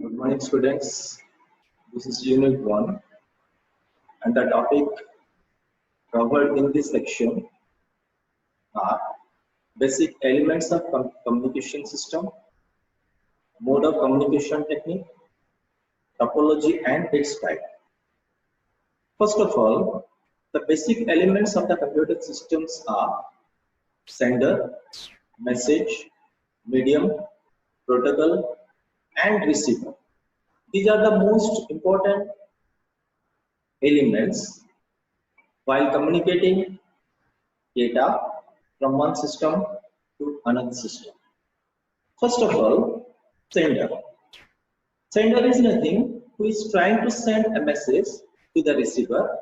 Good morning, students. This is Unit 1, and the topic covered in this section are basic elements of communication system, mode of communication technique, topology, and its type. First of all, the basic elements of the computer systems are sender, message, medium, protocol, and receiver. These are the most important elements while communicating data from one system to another system. First of all, sender. Sender is nothing who is trying to send a message to the receiver.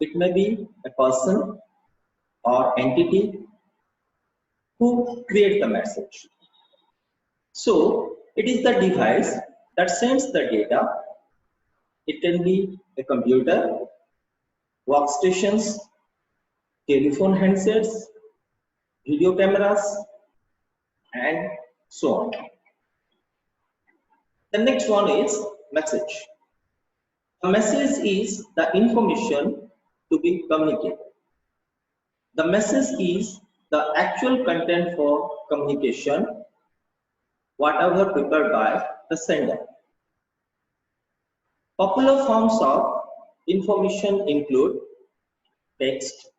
It may be a person or entity who creates the message. So, it is the device that sends the data. It can be a computer, workstations, telephone handsets, video cameras, and so on. The next one is message. A message is the information to be communicated. The message is the actual content for communication, whatever prepared by the sender. Popular forms of information include text,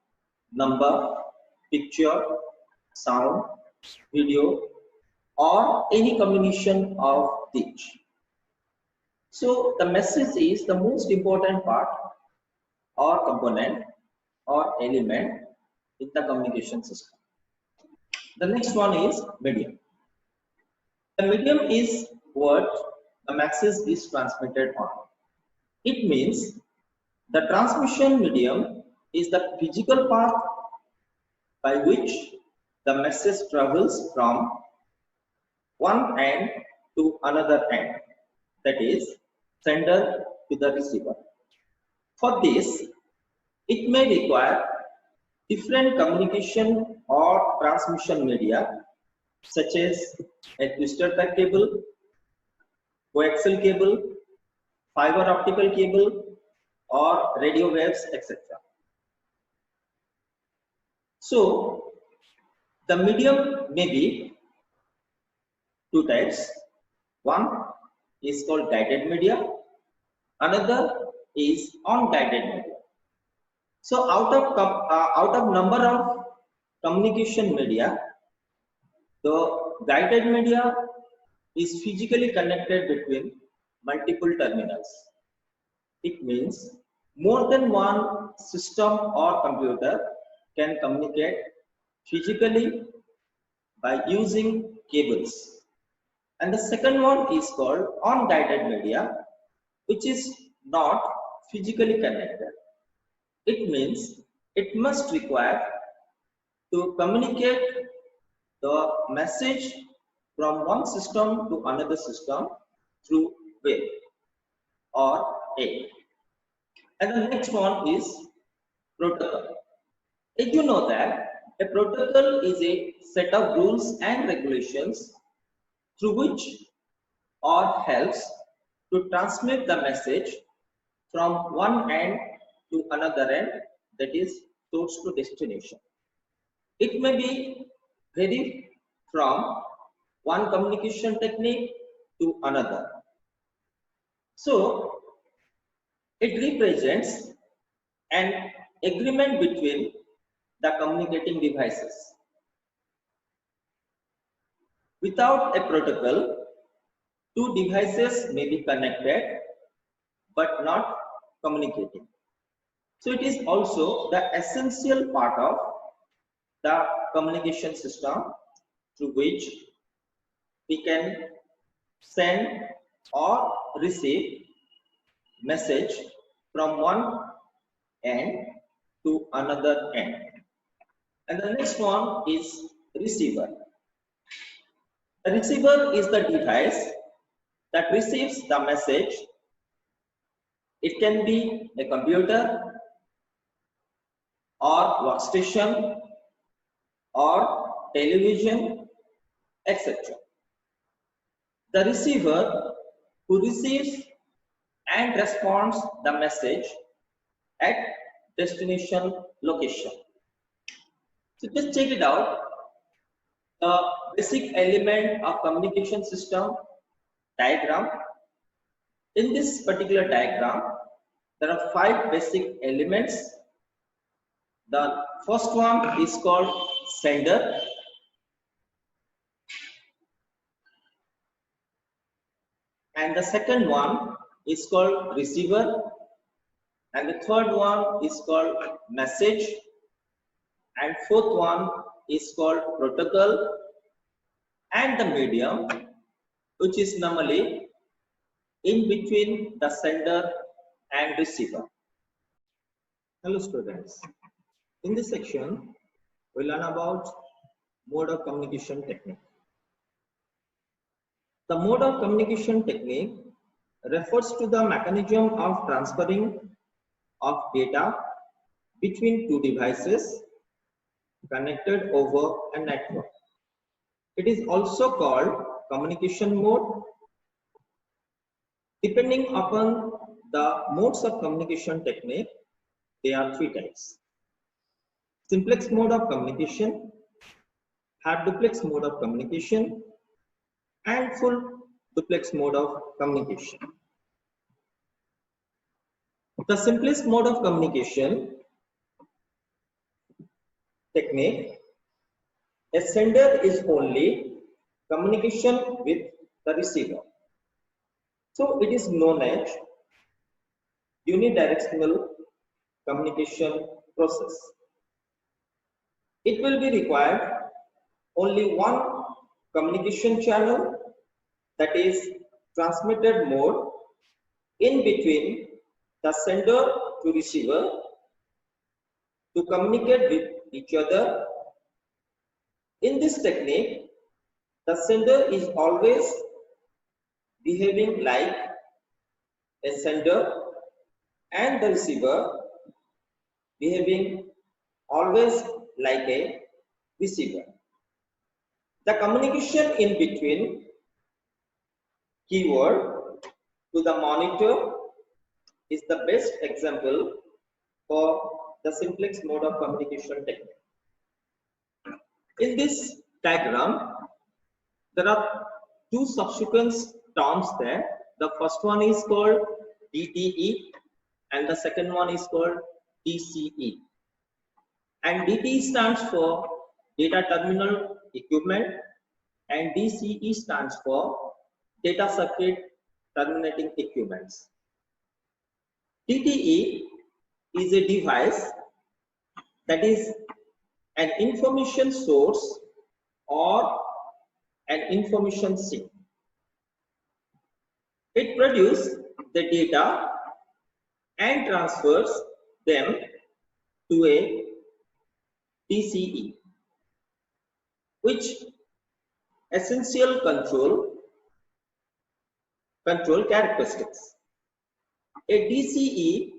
number, picture, sound, video, or any combination of each. So the message is the most important part or component or element in the communication system. The next one is medium. The medium is what the message is transmitted on. It means the transmission medium is the physical path by which the message travels from one end to another end, that is, sender to the receiver. For this, it may require different communication or transmission media such as a twisted pair cable, coaxial cable, fiber optical cable, or radio waves, etc. So, the medium may be two types. One is called guided media, another is unguided media. So, out of number of communication media, the guided media is physically connected between multiple terminals. It means more than one system or computer can communicate physically by using cables. And the second one is called unguided media, which is not physically connected. It means it must require to communicate the message from one system to another system through wave or air. And the next one is protocol. As you know that a protocol is a set of rules and regulations through which or helps to transmit the message from one end to another end, that is source to destination. It may be vary from one communication technique to another. So it represents an agreement between the communicating devices. Without a protocol, two devices may be connected but not communicating. So it is also the essential part of the communication system through which we can send or receive message from one end to another end. And the next one is receiver. The receiver is the device that receives the message. It can be a computer or workstation or television, etc. The receiver who receives and responds the message at destination location. So just check it out. The basic element of communication system diagram. In this particular diagram, there are 5 basic elements. The first one is called sender. And the second one is called receiver. And the third one is called message. And fourth one is called protocol. And the medium, which is normally in between the sender and receiver. Hello students. In this section, we learn about mode of communication technique. The mode of communication technique refers to the mechanism of transferring of data between two devices connected over a network. It is also called communication mode. Depending upon the modes of communication technique, there are 3 types. Simplex mode of communication, half duplex mode of communication, and full duplex mode of communication. The simplest mode of communication technique, a sender is only communication with the receiver. So it is known as unidirectional communication process. It will be required only one communication channel, that is transmitted mode, in between the sender to receiver to communicate with each other. In this technique, the sender is always behaving like a sender and the receiver behaving always like a receiver. The communication in between keyword to the monitor is the best example for the simplex mode of communication technique. In this diagram, there are 2 subsequent terms there. The first one is called DTE and the second one is called DCE. And DTE stands for data terminal equipment and DCE stands for data circuit terminating equipments. DTE is a device that is an information source or an information sink. It produces the data and transfers them to a DCE, which essential control characteristics. A DCE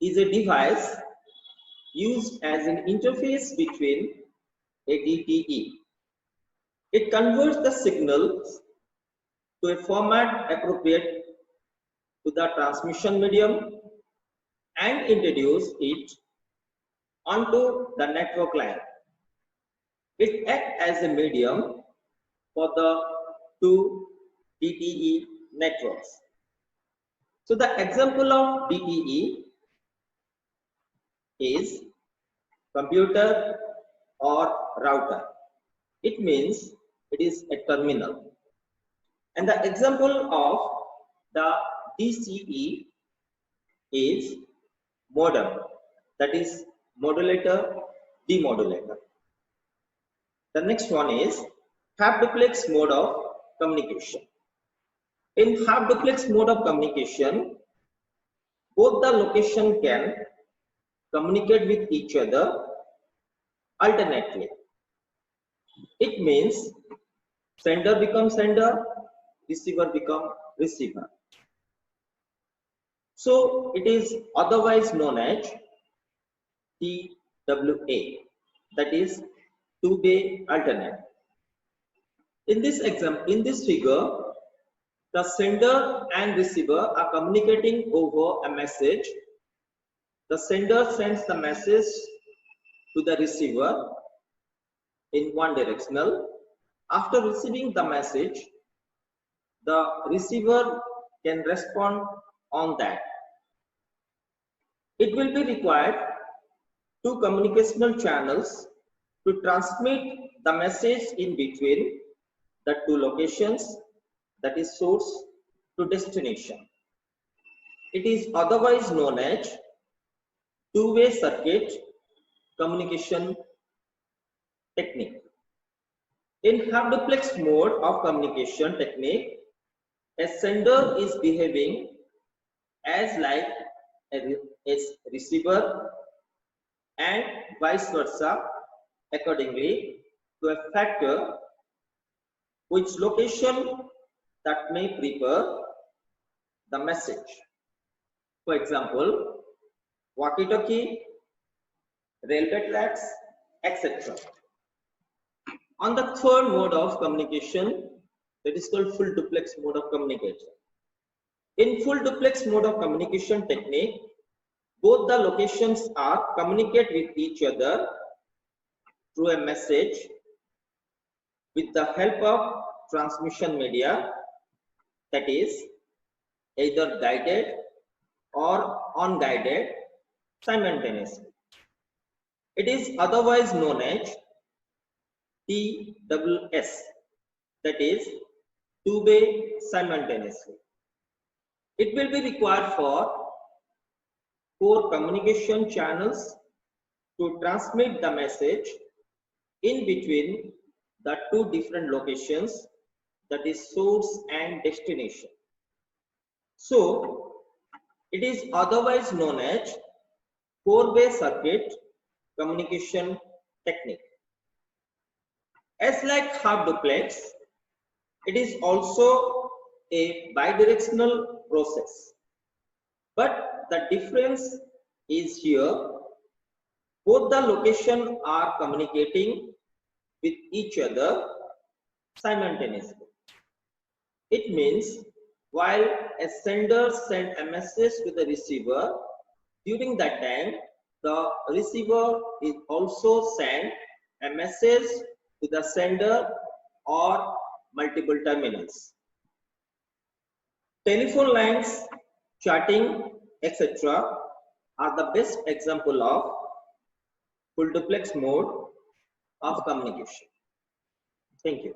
is a device used as an interface between a DTE. It converts the signals to a format appropriate to the transmission medium and introduce it onto the network line. It acts as a medium for the 2 DTE networks. So the example of DTE is computer or router. It means it is a terminal. And the example of the DCE is modem, that is modulator, demodulator. The next one is half duplex mode of communication. In half duplex mode of communication, both the location can communicate with each other alternately. It means sender becomes sender, receiver becomes receiver. So it is otherwise known as TWA, that is two-way alternate. In this example, in this figure, the sender and receiver are communicating over a message. The sender sends the message to the receiver in one directional. After receiving the message, the receiver can respond on that. It will be required two communicational channels to transmit the message in between the two locations, that is source to destination. It is otherwise known as two-way circuit communication technique. In half-duplex mode of communication technique, a sender is behaving as like a receiver and vice versa accordingly to a factor which location that may prepare the message. For example, walkie-talkie, railway tracks, etc. On the third mode of communication, that is called full duplex mode of communication. In full duplex mode of communication technique, both the locations are communicate with each other through a message with the help of transmission media, that is either guided or unguided simultaneously. It is otherwise known as TWS, that is two-way simultaneously. It will be required for 4 communication channels to transmit the message in between the two different locations, that is source and destination. So it is otherwise known as 4-way circuit communication technique. As like half duplex, it is also a bidirectional process. But the difference is here, both the locations are communicating with each other simultaneously. It means while a sender sends a message to the receiver, during that time the receiver is also send a message to the sender or multiple terminals. Telephone lines, chatting, etc. are the best example of full duplex mode of communication. Thank you.